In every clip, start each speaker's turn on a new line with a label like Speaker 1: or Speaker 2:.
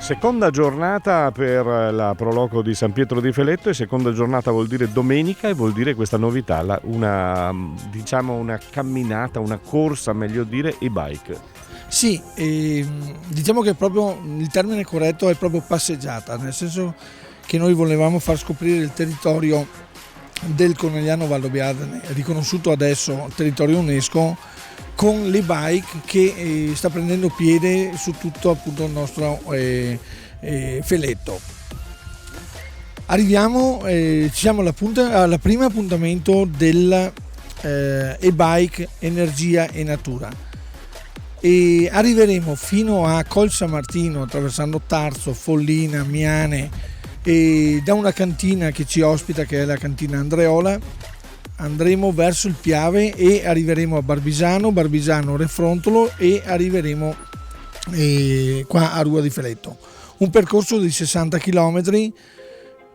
Speaker 1: Seconda giornata per la Proloco di San Pietro di Feletto, e seconda giornata vuol dire domenica e vuol dire questa novità, una camminata, una corsa meglio dire, e-bike.
Speaker 2: Sì, diciamo che proprio il termine corretto è proprio passeggiata, nel senso che noi volevamo far scoprire il territorio del Conegliano Valdobbiadene, riconosciuto adesso territorio UNESCO, con le bike che sta prendendo piede su tutto appunto il nostro Feletto. Arriviamo, siamo alla primo appuntamento del e-bike Energia e Natura, e arriveremo fino a Col San Martino attraversando Tarso, Follina, Miane, e da una cantina che ci ospita, che è la cantina Andreola, andremo verso il Piave e arriveremo a Barbisano, Refrontolo, e arriveremo qua a Rua di Feletto. Un percorso di 60 km,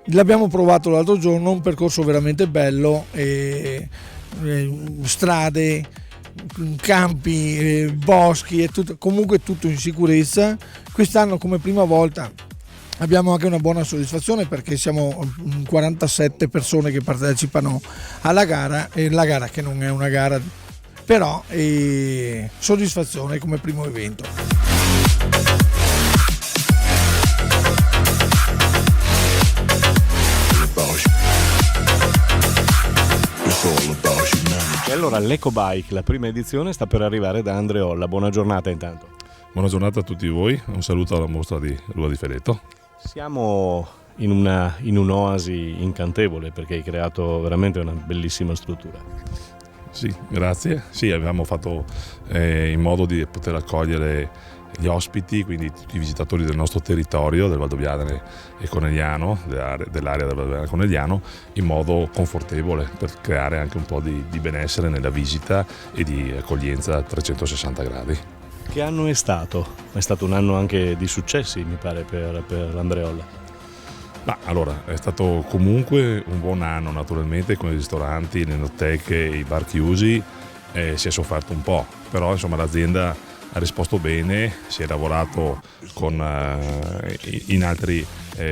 Speaker 2: l'abbiamo provato l'altro giorno, un percorso veramente bello, strade, campi, boschi, e comunque tutto in sicurezza. Quest'anno come prima volta abbiamo anche una buona soddisfazione, perché siamo 47 persone che partecipano alla gara, e la gara che non è una gara, però soddisfazione come primo evento.
Speaker 1: E allora l'EcoBike, la prima edizione, sta per arrivare da Andreola. Buona giornata intanto.
Speaker 3: Buona giornata a tutti voi, un saluto alla mostra di Rua di Feletto.
Speaker 1: Siamo in un'oasi incantevole, perché hai creato veramente una bellissima struttura.
Speaker 3: Sì, grazie. Sì, abbiamo fatto in modo di poter accogliere gli ospiti, quindi tutti i visitatori del nostro territorio, del Valdobbiadene e Conegliano, dell'area del Valdobbiadene e Conegliano, in modo confortevole, per creare anche un po' di benessere nella visita e di accoglienza a 360 gradi.
Speaker 1: Che anno è stato? È stato un anno anche di successi, mi pare, per l'Andreola.
Speaker 3: Ma allora, è stato comunque un buon anno, naturalmente, con i ristoranti, le enoteche, i bar chiusi, si è sofferto un po', però insomma l'azienda ha risposto bene, si è lavorato in altri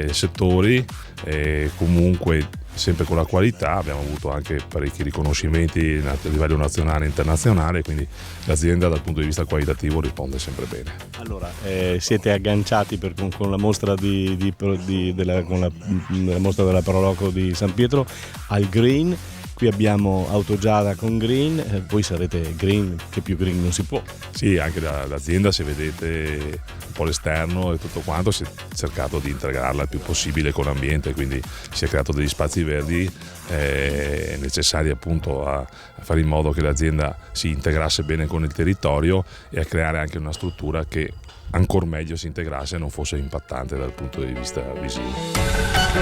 Speaker 3: settori, comunque sempre con la qualità. Abbiamo avuto anche parecchi riconoscimenti a livello nazionale e internazionale, quindi l'azienda dal punto di vista qualitativo risponde sempre bene.
Speaker 1: Allora, siete agganciati con la mostra della mostra della Proloco di San Pietro al Green. Qui abbiamo Autogiada con Green, voi sarete Green, che più Green non si può.
Speaker 3: Sì, anche l'azienda, se vedete un po' l'esterno e tutto quanto, si è cercato di integrarla il più possibile con l'ambiente, quindi si è creato degli spazi verdi necessari appunto a fare in modo che l'azienda si integrasse bene con il territorio, e a creare anche una struttura che ancor meglio si integrasse e non fosse impattante dal punto di vista visivo.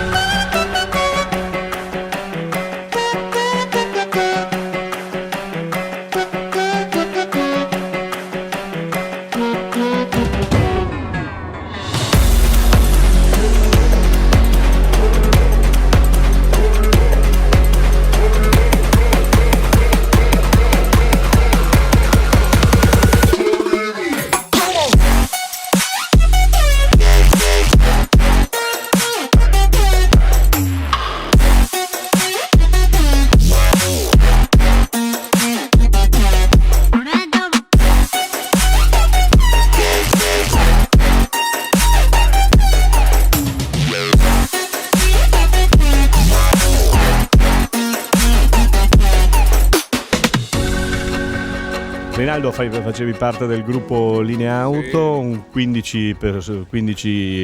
Speaker 1: Rinaldo, facevi parte del gruppo Linea Auto, un 15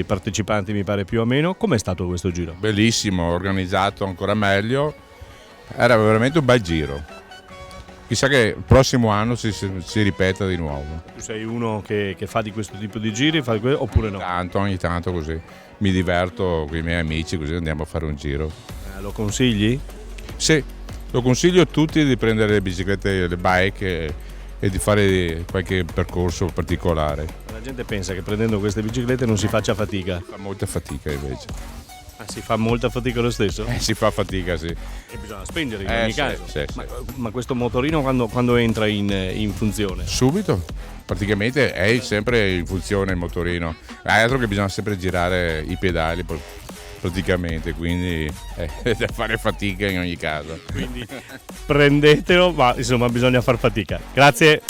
Speaker 1: partecipanti mi pare più o meno. Com'è stato questo giro?
Speaker 4: Bellissimo, organizzato ancora meglio, era veramente un bel giro. Chissà che il prossimo anno si ripeta di nuovo.
Speaker 1: Tu sei uno che fa di questo tipo di giri, oppure no?
Speaker 4: Ogni tanto così, mi diverto con i miei amici, così andiamo a fare un giro.
Speaker 1: Lo consigli?
Speaker 4: Sì, lo consiglio a tutti di prendere le biciclette, le bike e di fare qualche percorso particolare.
Speaker 1: La gente pensa che prendendo queste biciclette non si faccia fatica.
Speaker 4: Fa molta fatica invece.
Speaker 1: Si fa molta fatica lo stesso?
Speaker 4: Si fa fatica, sì.
Speaker 1: E bisogna spingere in ogni caso.
Speaker 4: Sì.
Speaker 1: Ma questo motorino quando entra in funzione?
Speaker 4: Subito. praticamente è sempre in funzione il motorino, altro che bisogna sempre girare i pedali praticamente, quindi è da fare fatica in ogni caso.
Speaker 1: Quindi prendetelo, ma insomma bisogna far fatica. Grazie.